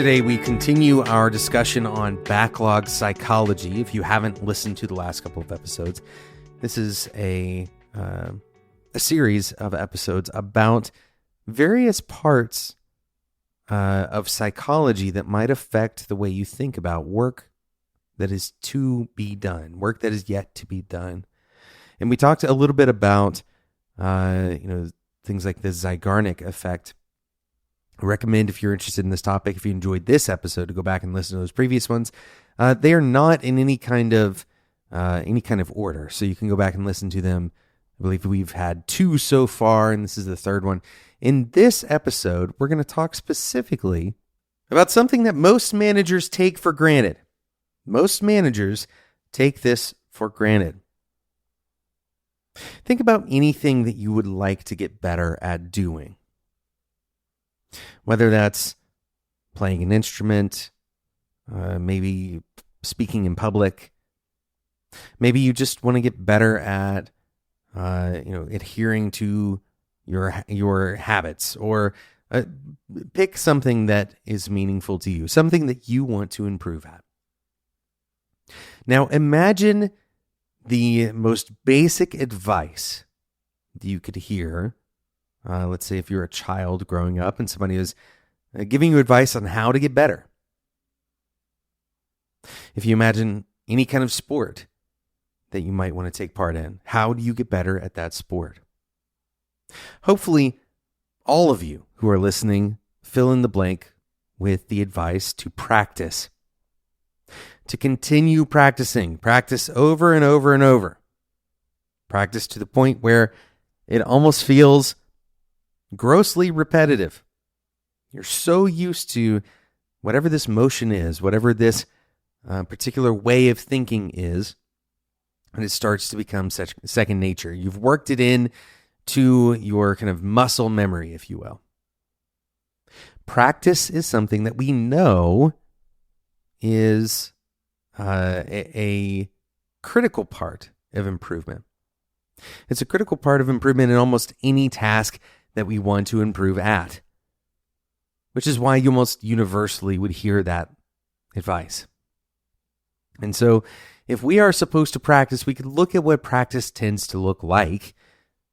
Today, we continue our discussion on backlog psychology. If you haven't listened to the last couple of episodes, this is a series of episodes about various parts of psychology that might affect the way you think about work that is to be done, work that is yet to be done. And we talked a little bit about things like the Zeigarnik effect. I recommend, if you're interested in this topic, if you enjoyed this episode, to go back and listen to those previous ones. They are not in any kind of order, so you can go back and listen to them. I believe we've had 2 so far, and this is the 3rd one. In this episode, we're going to talk specifically about something that most managers take for granted. Most managers take this for granted. Think about anything that you would like to get better at doing. Whether that's playing an instrument, maybe speaking in public, maybe you just want to get better at, adhering to your habits, or pick something that is meaningful to you, something that you want to improve at. Now, imagine the most basic advice that you could hear. Let's say if you're a child growing up and somebody is giving you advice on how to get better. If you imagine any kind of sport that you might want to take part in, how do you get better at that sport? Hopefully, all of you who are listening fill in the blank with the advice to practice. To continue practicing. Practice over and over and over. Practice to the point where it almost feels grossly repetitive. You're so used to whatever this motion is, whatever this particular way of thinking is, and it starts to become second nature. You've worked it in to your kind of muscle memory, if you will. Practice is something that we know is a critical part of improvement. It's a critical part of improvement in almost any task that we want to improve at, which is why you almost universally would hear that advice. And so if we are supposed to practice, we could look at what practice tends to look like.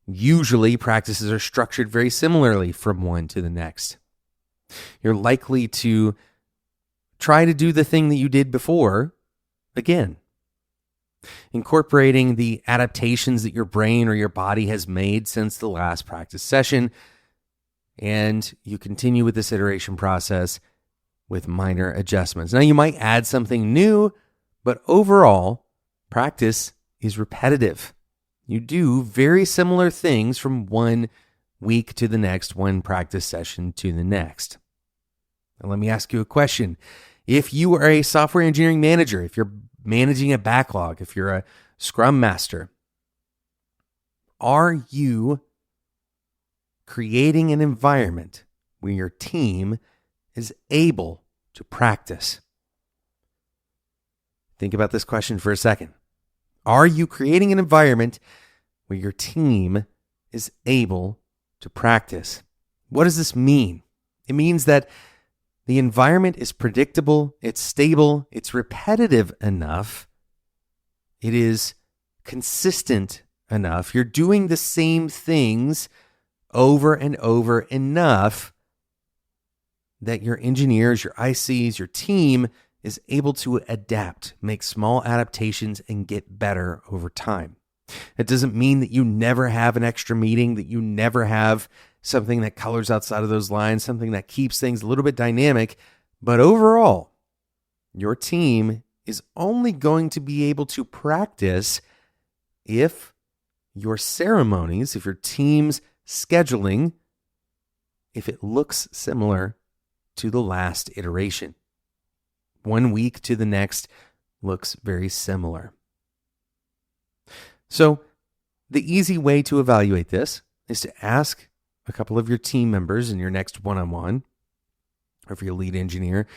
Usually practices are structured very similarly from one to the next. You're likely to try to do the thing that you did before again, incorporating the adaptations that your brain or your body has made since the last practice session, and you continue with this iteration process with minor adjustments. Now, you might add something new, but overall, practice is repetitive. You do very similar things from one week to the next, one practice session to the next. Now, let me ask you a question. If you are a software engineering manager, if you're managing a backlog, if you're a Scrum Master, are you creating an environment where your team is able to practice? Think about this question for a second. Are you creating an environment where your team is able to practice? What does this mean? It means that the environment is predictable, it's stable, it's repetitive enough, it is consistent enough. You're doing the same things over and over enough that your engineers, your ICs, your team is able to adapt, make small adaptations, and get better over time. It doesn't mean that you never have an extra meeting, that you never have something that colors outside of those lines, something that keeps things a little bit dynamic. But overall, your team is only going to be able to practice if your ceremonies, if your team's scheduling, if it looks similar to the last iteration. 1 week to the next looks very similar. So the easy way to evaluate this is to ask a couple of your team members in your next one-on-one, or if you're a lead engineer,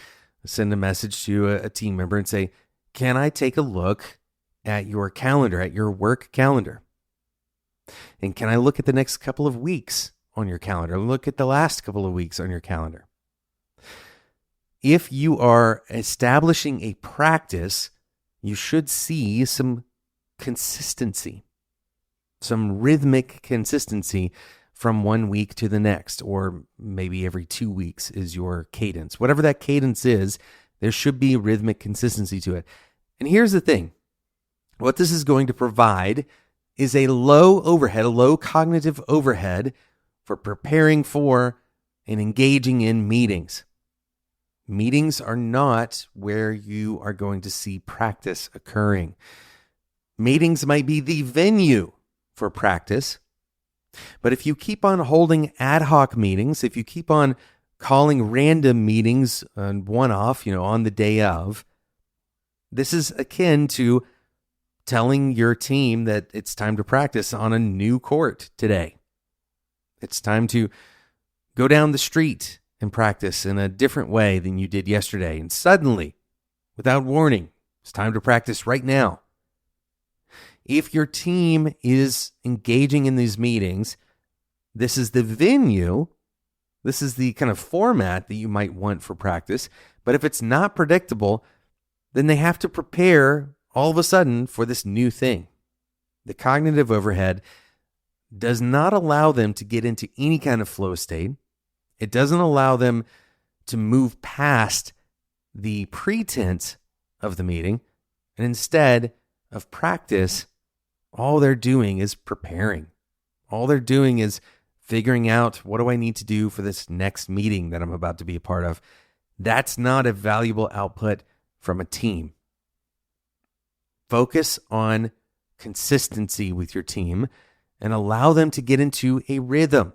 send a message to a team member and say, can I take a look at your calendar, at your work calendar? And can I look at the next couple of weeks on your calendar? Look at the last couple of weeks on your calendar. if you are establishing a practice, you should see some consistency, some rhythmic consistency from one week to the next, or maybe every 2 weeks is your cadence. Whatever that cadence is, there should be rhythmic consistency to it. And here's the thing. What this is going to provide is a low overhead, a low cognitive overhead for preparing for and engaging in meetings. Meetings are not where you are going to see practice occurring. Meetings might be the venue for practice, but if you keep on holding ad hoc meetings, if you keep on calling random meetings one-off, on the day of, this is akin to telling your team that it's time to practice on a new court today. It's time to go down the street and practice in a different way than you did yesterday. And suddenly, without warning, it's time to practice right now. If your team is engaging in these meetings, this is the venue, this is the kind of format that you might want for practice. But if it's not predictable, then they have to prepare all of a sudden for this new thing. The cognitive overhead does not allow them to get into any kind of flow state. It doesn't allow them to move past the pretense of the meeting. And instead of practice, all they're doing is preparing. All they're doing is figuring out, what do I need to do for this next meeting that I'm about to be a part of? That's not a valuable output from a team. Focus on consistency with your team and allow them to get into a rhythm.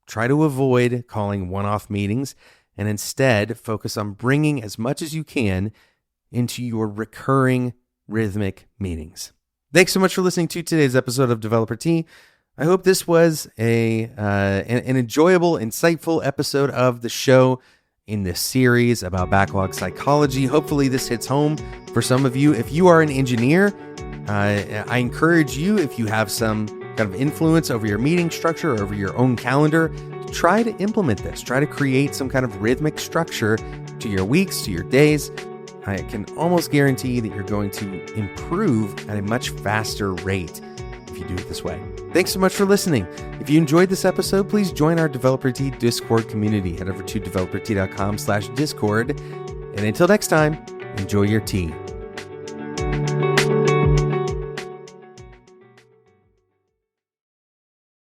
Try to avoid calling one-off meetings and instead focus on bringing as much as you can into your recurring rhythmic meetings. Thanks so much for listening to today's episode of Developer Tea. I hope this was an enjoyable, insightful episode of the show in this series about backlog psychology. Hopefully this hits home for some of you. If you are an engineer, I encourage you, if you have some kind of influence over your meeting structure or over your own calendar, try to implement this. Try to create some kind of rhythmic structure to your weeks, to your days. I can almost guarantee that you're going to improve at a much faster rate if you do it this way. Thanks so much for listening. If you enjoyed this episode, please join our Developer Tea Discord community. Head over to developertea.com/Discord. And until next time, enjoy your tea.